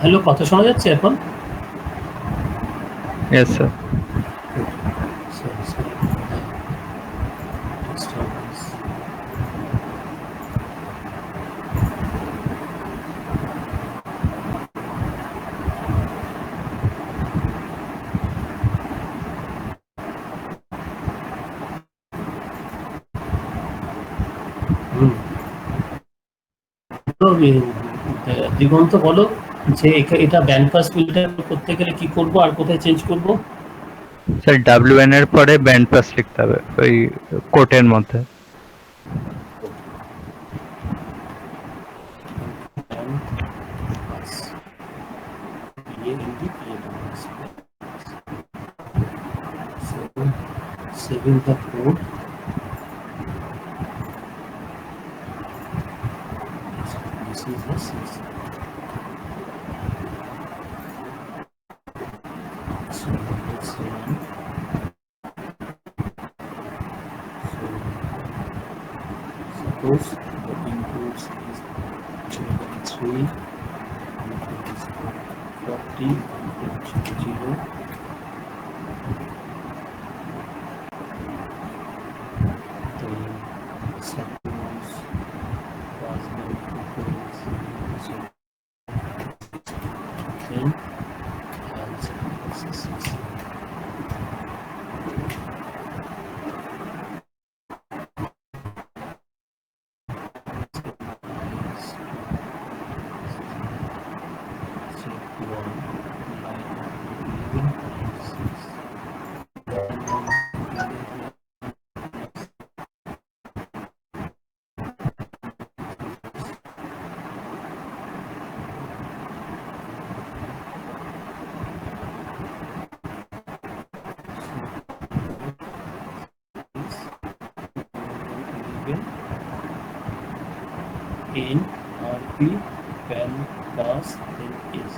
Hello, কথা শোনা যাচ্ছে এখন? Yes, sir. Sorry, sorry. Disturbance. হুম। তো দিগন্ত বলো যে এটা ব্যান্ড পাস ফিল্টার করতে গেলে কি করব আর কোথায় চেঞ্জ করব? স্যার WN এর পরে ব্যান্ড পাস লিখতে হবে ওই কোটের মধ্যে। Band pass BAND saving the code. This is the system. So let's run. So suppose the inputs is 3, output is 40, output 0. Then suppose was the input is 0. Then else processes. In RP pen pass then is.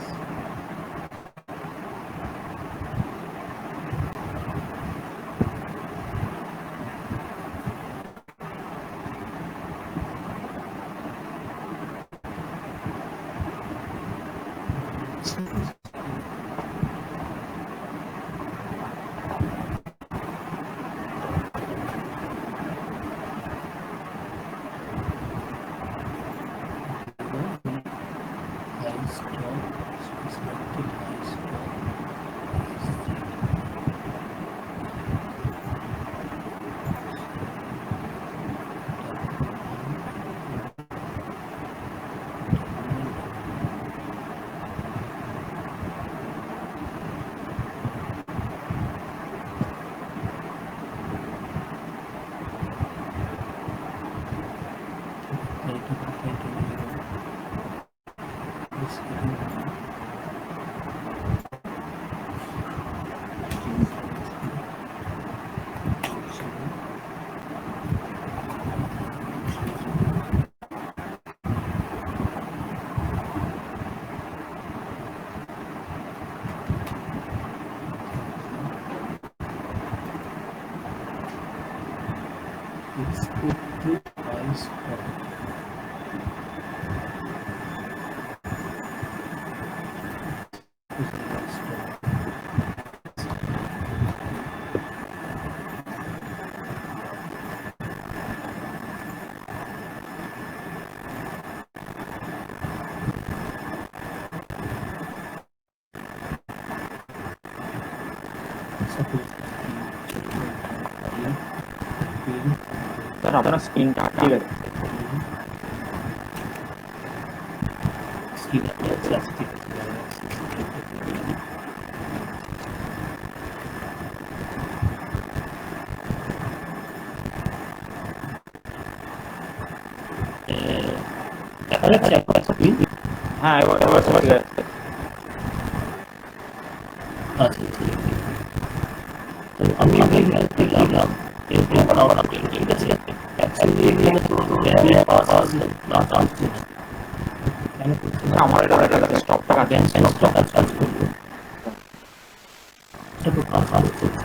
High stop, selected high stop is 50 high stop. Sir अपना screen ठीक है हाँ এবার समझ गए আচ্ছা ঠিক আছে। তো আমি দিলাম এরপর পাওয়ার আপডেট ঠিক আছে। অ্যাকচুয়ালি এখানে তো ব্যান্ড পাস আসলে না টানছে না। কেন করছে না? আমার এটা দেখা যাচ্ছে স্টপটা ব্যান্ড স্টপটা কাজ করলো। এটা তো কাজ করছে।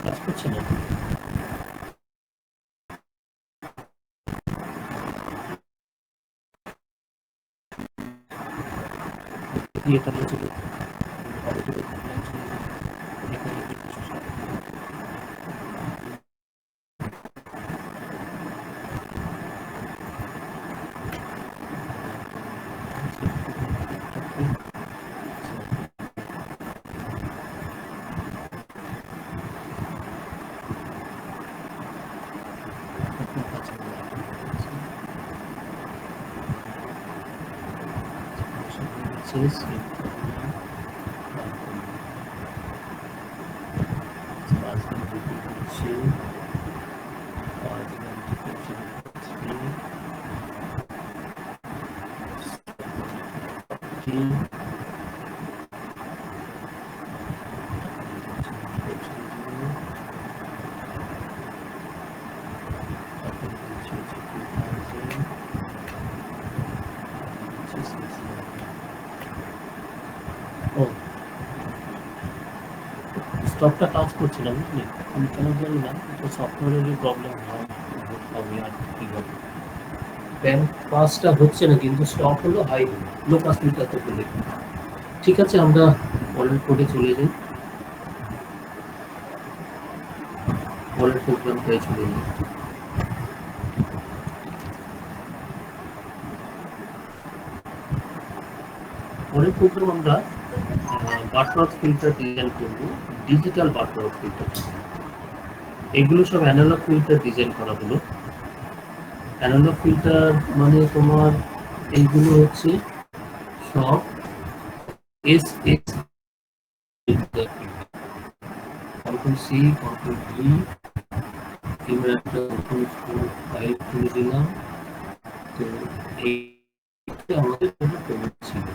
কাজ করছে না। এটা হচ্ছে স্টকটা কাজ করছে না, বুঝলি? আমি কেন জানি না, তো সফটওয়্যারেরই প্রবলেম হয়, হবে আর কি হবে। ব্যাংক পাসটা হচ্ছে না, কিন্তু স্টক হলো হাই, লো পাস মিটার তো বলে। ঠিক আছে, আমরা পরের কোডে চলে যাই, পরের প্রোগ্রামটায় চলে যাই। পরের প্রোগ্রাম আমরা বাটওয়ার্থ ফিল্টার ডিজাইন করবো, ডিজিটাল বাটওয়ার্থ ফিল্টার। এগুলো সব অ্যানালগ ফিল্টার ডিজাইন করা হলো। অ্যানালগ ফিল্টার মানে তোমার এইগুলো হচ্ছে সব S X filter, control C, control V, এবার একটা ফাইল খুলে দিলাম। তো এইটা আমাদের জন্য প্রয়োজন ছিল।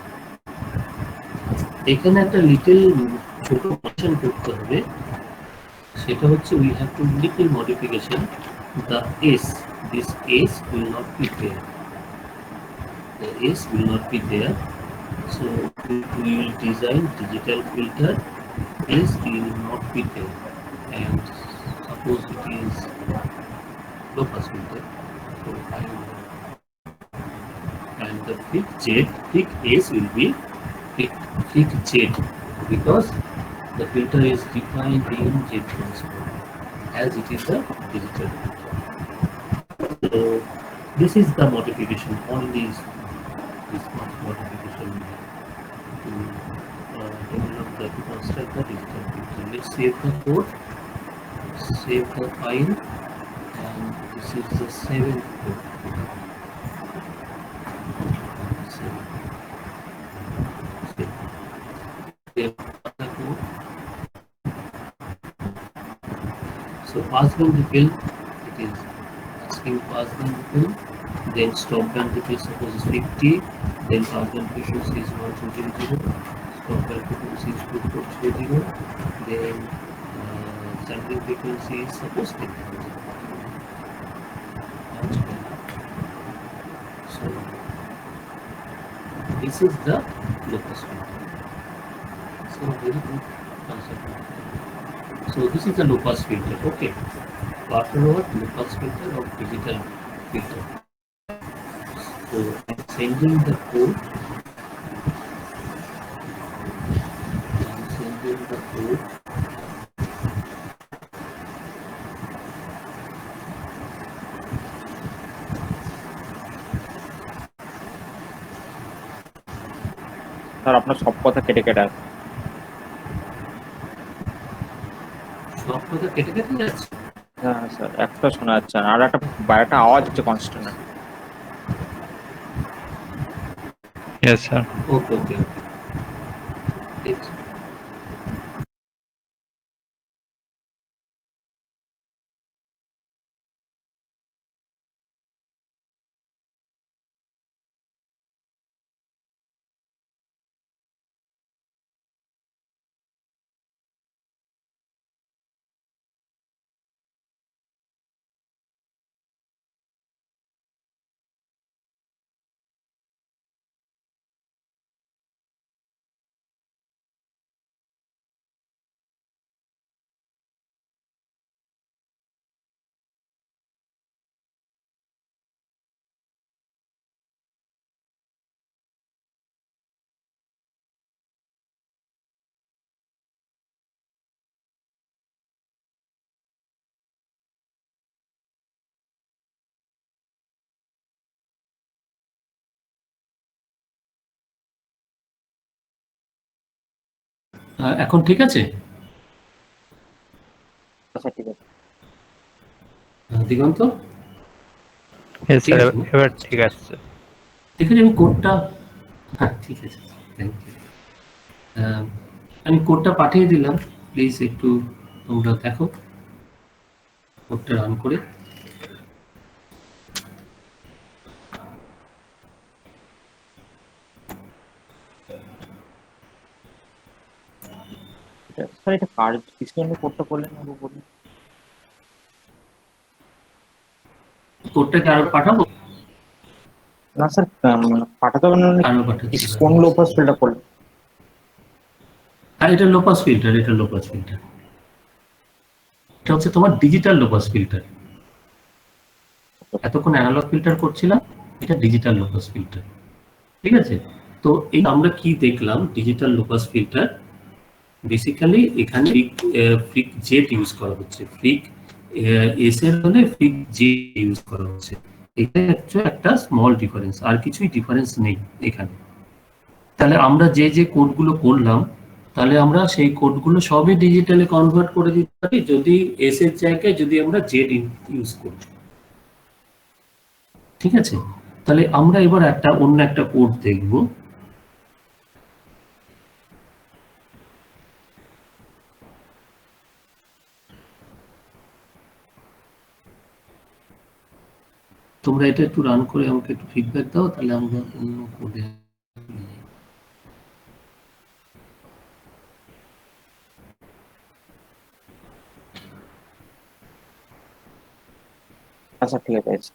এখানে একটা লিটল ছোট অপশন করতে হবে, সেটা হচ্ছে we have to little modification the s, this s will not be there, the s will not be there, so we will design digital filter, s will not be there, and suppose it is low pass filter, so I will, and the thick s will be thick z, because the filter is defined in z transform as it is a digital filter. So this is the modification, all these this much modification to develop the to construct the digital filter. Let's save the code, save the file, and this is the 7th code. Save the code. So pass band refill, it is asking pass band refill, then stop band refill suppose is 50, then pass band frequency is 1200, stop band frequency is 2430, then sampling frequency is suppose 10,000. So this is the locus filter. So very good concept. So this is the low pass filter. Okay. Butterworth low pass filter or digital filter. So I'm sending the code. I'm sending the code. Sir আপনার সব কথা কেটে কেটে আসছে। সব কথা কেটে কেটে যাচ্ছে। হ্যাঁ স্যার, একটা শোনা যাচ্ছে না, আর একটা বাইরেটা আওয়াজ হচ্ছে constant. Yes, sir. Okay, okay, okay. এখন ঠিক আছে? আচ্ছা ঠিক আছে। দিগন্ত হ্যাঁ ঠিক স্যার, আছে না? এবার ঠিক আছে। ঠিক আছে, আমি কোডটা, হ্যাঁ ঠিক আছে, থ্যাংক ইউ। আমি কোডটা পাঠিয়ে দিলাম, প্লিজ একটু তোমরা দেখো কোডটা রান করে। স্যার এটা কার কিসের জন্য কোডটা করলেন আমাকে বলুন। কোডটাকে আরো পাঠাবো? না স্যার, পাঠাতে হবে না, আরো পাঠাচ্ছি, কোন লো পাস ফিল্টার করলেন? আর এটা লোপাস ফিল্টার, এটা লোপাস ফিল্টার, এটা হচ্ছে তোমার ডিজিটাল লোপাস ফিল্টার। এতক্ষণ অ্যানালগ ফিল্টার করছিলাম, এটা ডিজিটাল লোপাস ফিল্টার। ঠিক আছে, তো এই আমরা কি দেখলাম, ডিজিটাল লোপাস ফিল্টার বেসিক্যালি এখানে ফ্রিক জেট ইউজ করা হচ্ছে, ফ্রিক এস এর বলে ফ্রিক জে ইউজ করা হচ্ছে। এটা অ্যাকচুয়ালি একটা স্মল ডিফারেন্স, আর কিছুই ডিফারেন্স নেই এখানে। তাহলে আমরা যে যে কোডগুলো করলাম, তাহলে আমরা সেই কোডগুলো সবই ডিজিটালে কনভার্ট করে দিতে পারি যদি এস এর জায়গায় যদি আমরা জেড ইউজ করি। ঠিক আছে, তাহলে আমরা এবার অন্য একটা কোড দেখব। তোমরা এটা একটু রান করে আমাকে একটু ফিডব্যাক দাও, তাহলে আমরা অন্য কোডে। আচ্ছা ঠিক আছে।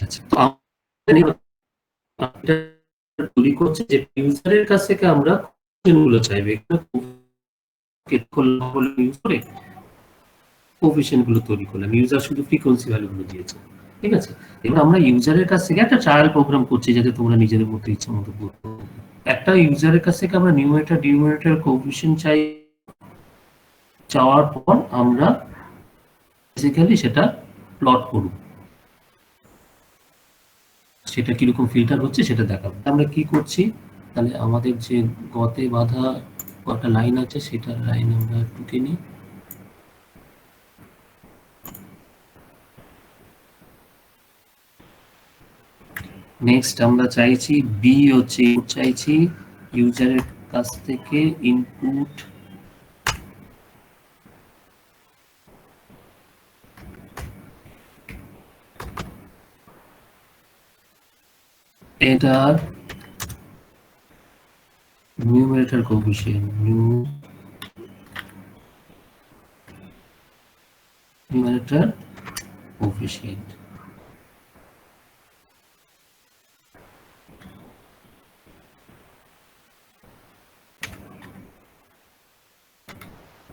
আচ্ছা, তো আমরা এটা তৈরি করছি যে ইউজারের কাছ থেকে আমরা কোশ্চেনগুলো চাইবে, ইউজ করে কোএফিসিয়েন্ট গুলো তৈরি করলাম, ইউজার শুধু ফ্রিকোয়েন্সি ভ্যালুগুলো দিয়েছে। ঠিক আছে, এবার আমরা ইউজারের কাছ থেকে একটা ট্রায়াল প্রোগ্রাম করছি যাতে তোমরা নিজেদের মধ্যে ইচ্ছা মতো করতে। একটা ইউজারের কাছ থেকে আমরা নিউমারেটর ডিনোমিনেটর কোএফিসিয়েন্ট চাওয়ার পর আমরা বেসিক্যালি সেটা প্লট করব, সেটা কিরকম ফিল্টার হচ্ছে সেটা দেখাবো। আমরা কি করছি, তাহলে আমাদের যে গতে বাঁধা কটা লাইন আছে সেটা লাইন আমরা টুকে নিই। নেক্সট আমরা চাইছি বি হচ্ছে চাইছি ইউজারের কাছ থেকে ইনপুট এটার numerator coefficient, numerator coefficient.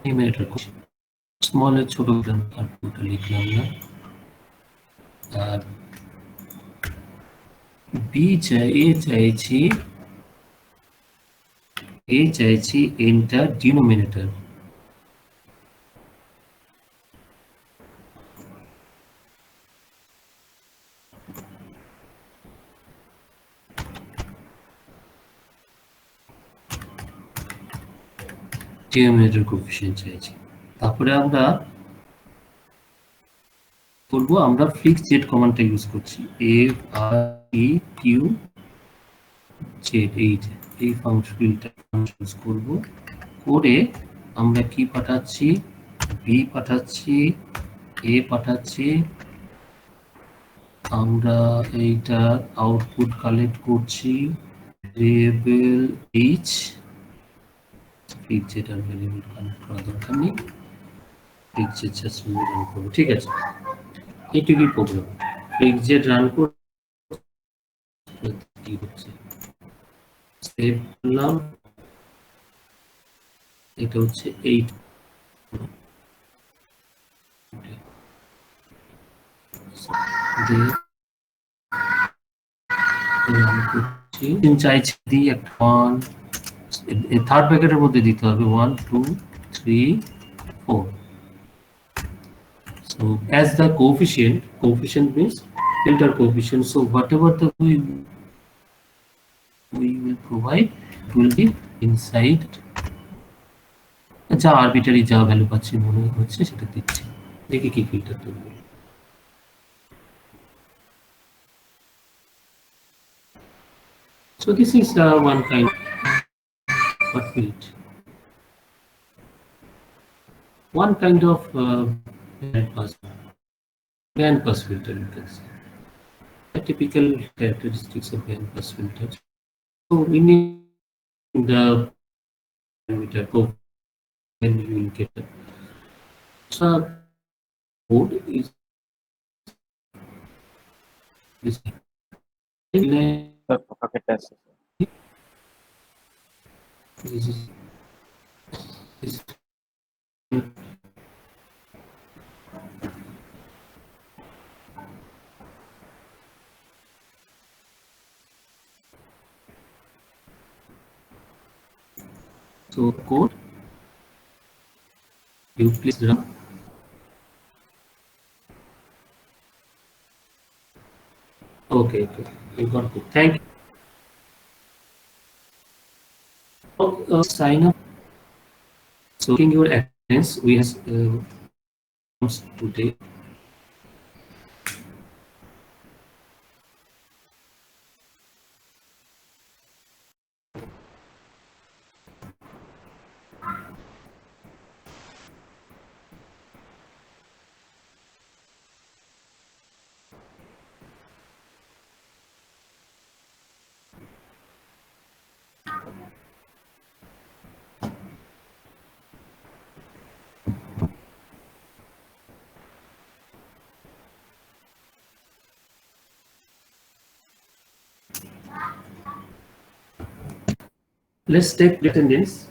Numerator coefficient small এর ছোট আর পুরোটা লিখলাম না। আর বি চাইছি এন্টার ডিনোমিনেটর। ডিনোমিনেটর কোএফিসিয়েন্ট চাইছি। তারপরে আমরা করব, আমরা ফিক্স জেড কমান্ডটা ইউজ করছি, F R E Q Z, এই ফাংশনটা ইউজ করব। করে আমরা কি পাঠাচ্ছি, বি পাঠাচ্ছি, এ পাঠাচ্ছি, আমরা এইটা আউটপুট কালেক্ট করছি ভেরিয়েবল এইচ। ফিক্স জেড আর ভেরিয়েবল কানেক্ট করার দরকার নেই, ফিক্স জেড জাস্ট রান করবো। ঠিক আছে, এইটুকুই প্রবলেম। ফিক্স জেড রান করে কি হচ্ছে, সেভ করলাম, এটা হচ্ছে 8 চাইছি দি একটা 1 থার্ড ব্র্যাকেটের মধ্যে দিতে হবে 1 2 3 4। so as the coefficient means filter coefficient, so whatever the we will provide, it will be inside যা আরবিটারি যা ভ্যালু পাচ্ছি মনে হচ্ছে সেটা দিচ্ছি, দেখি কি ফিল্টার তৈরি। So this is one kind of filter, one kind of band pass filter you can say. The typical characteristics of band pass filter. So we need the parameter code when you will get it. So code is this. This is this. So code you please run. Okay, you got it. Thank you. Sign up. So in your attendance, we have today. Let's take attendance.